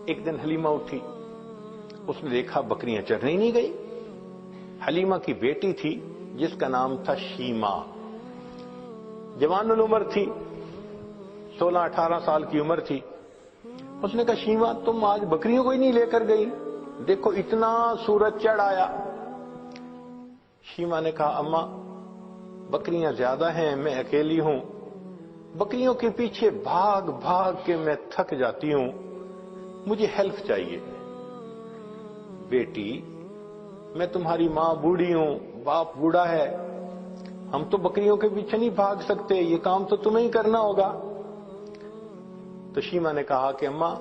ایک دن حلیمہ اٹھی، اس نے دیکھا بکریاں چرنے ہی نہیں گئی۔ حلیمہ کی بیٹی تھی جس کا نام تھا شیما، جوان العمر تھی، 16-18 سال کی عمر تھی۔ اس نے کہا شیما تم آج بکریوں کو ہی نہیں لے کر گئی، دیکھو اتنا سورج چڑھ آیا۔ شیما نے کہا اماں بکریاں زیادہ ہیں، میں اکیلی ہوں، بکریوں کے پیچھے بھاگ بھاگ کے میں تھک جاتی ہوں، مجھے ہیلپ چاہیے۔ بیٹی میں تمہاری ماں بوڑھی ہوں، باپ بوڑھا ہے، ہم تو بکریوں کے پیچھے نہیں بھاگ سکتے، یہ کام تو تمہیں ہی کرنا ہوگا۔ تو شیما نے کہا کہ اماں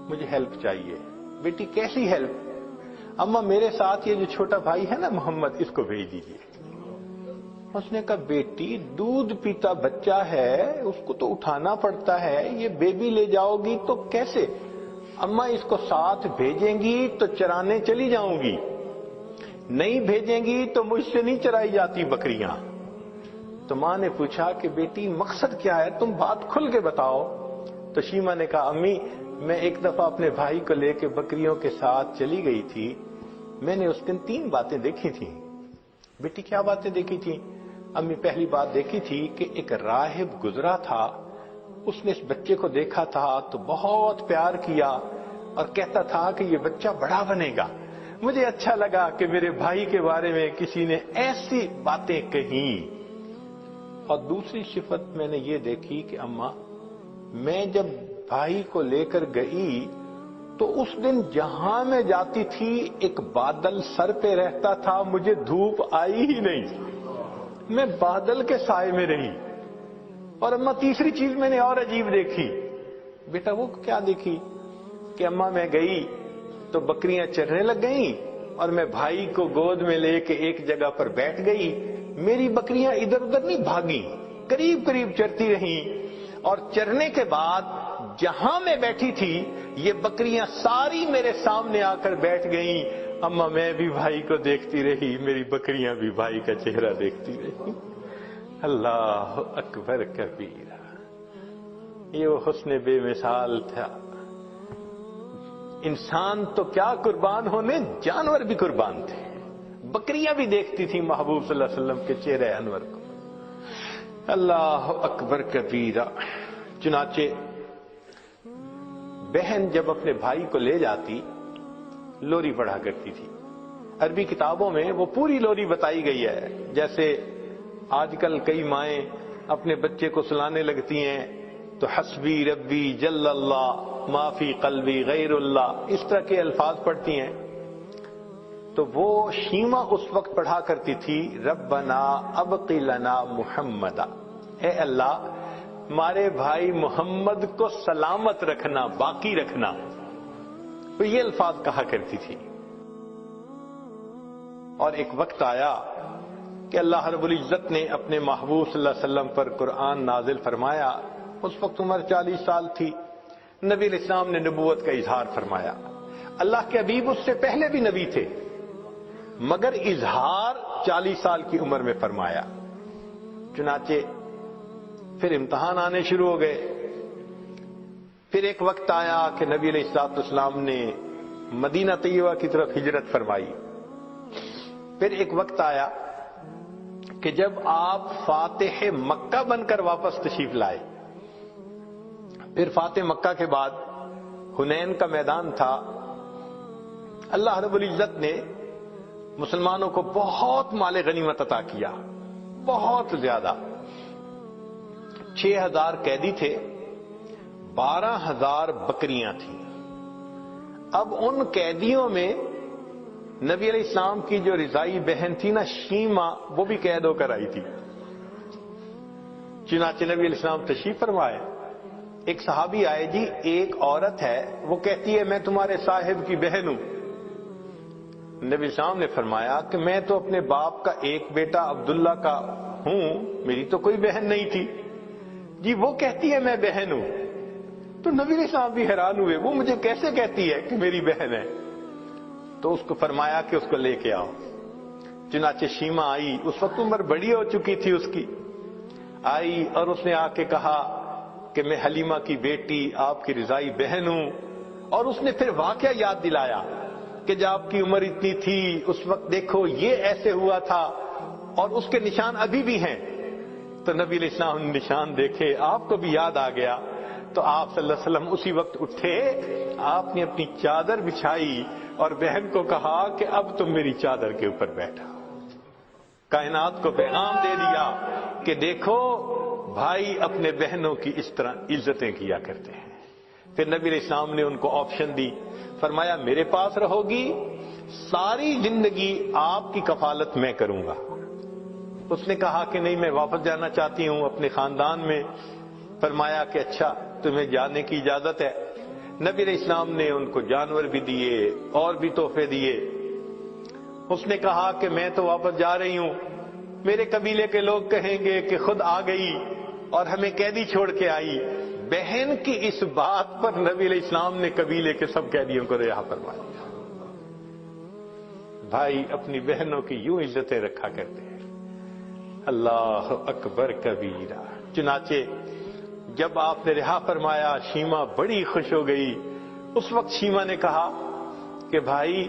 مجھے ہیلپ چاہیے۔ بیٹی کیسی ہیلپ؟ اماں میرے ساتھ یہ جو چھوٹا بھائی ہے نا محمد، اس کو بھیج دیجیے۔ اس نے کہا بیٹی دودھ پیتا بچہ ہے، اس کو تو اٹھانا پڑتا ہے، یہ بیبی لے جاؤ گی تو کیسے؟ اماں اس کو ساتھ بھیجیں گی تو چرانے چلی جاؤں گی، نہیں بھیجیں گی تو مجھ سے نہیں چرائی جاتی بکریاں۔ تو ماں نے پوچھا کہ بیٹی مقصد کیا ہے، تم بات کھل کے بتاؤ۔ تو شیما نے کہا امی میں ایک دفعہ اپنے بھائی کو لے کے بکریوں کے ساتھ چلی گئی تھی، میں نے اس دن 3 باتیں دیکھی تھیں۔ بیٹی کیا باتیں دیکھی تھیں؟ امی پہلی بات دیکھی تھی کہ ایک راہب گزرا تھا، اس نے اس بچے کو دیکھا تھا تو بہت پیار کیا اور کہتا تھا کہ یہ بچہ بڑا بنے گا۔ مجھے اچھا لگا کہ میرے بھائی کے بارے میں کسی نے ایسی باتیں کہیں۔ اور دوسری صفت میں نے یہ دیکھی کہ اماں میں جب بھائی کو لے کر گئی تو اس دن جہاں میں جاتی تھی ایک بادل سر پہ رہتا تھا، مجھے دھوپ آئی ہی نہیں، میں بادل کے سائے میں رہی۔ اور اماں تیسری چیز میں نے اور عجیب دیکھی۔ بیٹا وہ کیا دیکھی؟ کہ اماں میں گئی تو بکریاں چرنے لگ گئیں اور میں بھائی کو گود میں لے کے ایک جگہ پر بیٹھ گئی، میری بکریاں ادھر ادھر نہیں بھاگی، قریب قریب چرتی رہیں، اور چرنے کے بعد جہاں میں بیٹھی تھی یہ بکریاں ساری میرے سامنے آ کر بیٹھ گئیں۔ اماں میں بھی بھائی کو دیکھتی رہی، میری بکریاں بھی بھائی کا چہرہ دیکھتی رہی۔ اللہ اکبر کبیرہ، یہ وہ حسن بے مثال تھا۔ انسان تو کیا قربان ہونے، جانور بھی قربان تھے، بکریاں بھی دیکھتی تھی محبوب صلی اللہ علیہ وسلم کے چہرے انور کو۔ اللہ اکبر کبیرہ۔ چنانچہ بہن جب اپنے بھائی کو لے جاتی لوری پڑھا کرتی تھی۔ عربی کتابوں میں وہ پوری لوری بتائی گئی ہے، جیسے آج کل کئی مائیں اپنے بچے کو سلانے لگتی ہیں تو حسبی ربی جل اللہ ما فی قلبی غیر اللہ، اس طرح کے الفاظ پڑھتی ہیں۔ تو وہ شیما اس وقت پڑھا کرتی تھی ربنا ابقی لنا محمدا، اے اللہ ہمارے بھائی محمد کو سلامت رکھنا، باقی رکھنا، تو یہ الفاظ کہا کرتی تھی۔ اور ایک وقت آیا کہ اللہ رب العزت نے اپنے محبوب صلی اللہ علیہ وسلم پر قرآن نازل فرمایا، اس وقت عمر 40 سال تھی، نبی علیہ السلام نے نبوت کا اظہار فرمایا۔ اللہ کے حبیب اس سے پہلے بھی نبی تھے مگر اظہار 40 سال کی عمر میں فرمایا۔ چنانچہ پھر امتحان آنے شروع ہو گئے۔ پھر ایک وقت آیا کہ نبی علیہ السلام نے مدینہ طیبہ کی طرف ہجرت فرمائی۔ پھر ایک وقت آیا کہ جب آپ فاتح مکہ بن کر واپس تشریف لائے۔ پھر فاتح مکہ کے بعد حنین کا میدان تھا، اللہ رب العزت نے مسلمانوں کو بہت مال غنیمت عطا کیا، بہت زیادہ۔ 6000 قیدی تھے، 12000 بکریاں تھیں۔ اب ان قیدیوں میں نبی علیہ السلام کی جو رضائی بہن تھی نا شیما، وہ بھی قید ہو کر آئی تھی۔ چنانچہ نبی علیہ السلام تشریف فرمائے، ایک صحابی آئے، جی ایک عورت ہے وہ کہتی ہے میں تمہارے صاحب کی بہن ہوں۔ نبی صاحب نے فرمایا کہ میں تو اپنے باپ کا ایک بیٹا عبداللہ کا ہوں، میری تو کوئی بہن نہیں تھی۔ جی وہ کہتی ہے میں بہن ہوں۔ تو نبی صاحب بھی حیران ہوئے، وہ مجھے کیسے کہتی ہے کہ میری بہن ہے؟ تو اس کو فرمایا کہ اس کو لے کے آؤ۔ چنانچہ شیما آئی، اس وقت عمر بڑی ہو چکی تھی اس کی، آئی اور اس نے آ کے کہا کہ میں حلیمہ کی بیٹی آپ کی رضائی بہن ہوں، اور اس نے پھر واقعہ یاد دلایا کہ جب آپ کی عمر اتنی تھی اس وقت دیکھو یہ ایسے ہوا تھا اور اس کے نشان ابھی بھی ہیں. تو نبی علیہ السلام نے نشان دیکھے, آپ کو بھی یاد آ گیا. تو آپ صلی اللہ علیہ وسلم اسی وقت اٹھے, آپ نے اپنی چادر بچھائی اور بہن کو کہا کہ اب تم میری چادر کے اوپر بیٹھا. کائنات کو پیغام دے دیا کہ دیکھو بھائی اپنے بہنوں کی اس طرح عزتیں کیا کرتے ہیں. پھر نبی علیہ السلام نے ان کو آپشن دی, فرمایا میرے پاس رہو گی, ساری زندگی آپ کی کفالت میں کروں گا. اس نے کہا کہ نہیں, میں واپس جانا چاہتی ہوں اپنے خاندان میں. فرمایا کہ اچھا تمہیں جانے کی اجازت ہے. نبی علیہ السلام نے ان کو جانور بھی دیے اور بھی تحفے دیے. اس نے کہا کہ میں تو واپس جا رہی ہوں, میرے قبیلے کے لوگ کہیں گے کہ خود آ گئی اور ہمیں قیدی چھوڑ کے آئی. بہن کی اس بات پر نبی علیہ السلام نے قبیلے کے سب قیدیوں کو رہا فرما دیا. بھائی اپنی بہنوں کی یوں عزتیں رکھا کرتے ہیں. اللہ اکبر کبیرہ. چنانچہ جب آپ نے رہا فرمایا شیما بڑی خوش ہو گئی. اس وقت شیما نے کہا کہ بھائی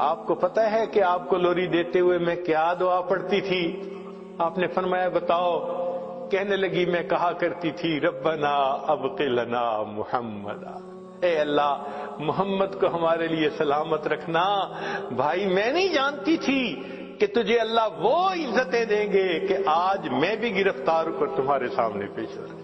آپ کو پتہ ہے کہ آپ کو لوری دیتے ہوئے میں کیا دعا پڑھتی تھی؟ آپ نے فرمایا بتاؤ. کہنے لگی میں کہا کرتی تھی ربنا ابق لنا محمدا, اے اللہ محمد کو ہمارے لیے سلامت رکھنا. بھائی میں نہیں جانتی تھی کہ تجھے اللہ وہ عزتیں دیں گے کہ آج میں بھی گرفتار ہو کر تمہارے سامنے پیش ہوں.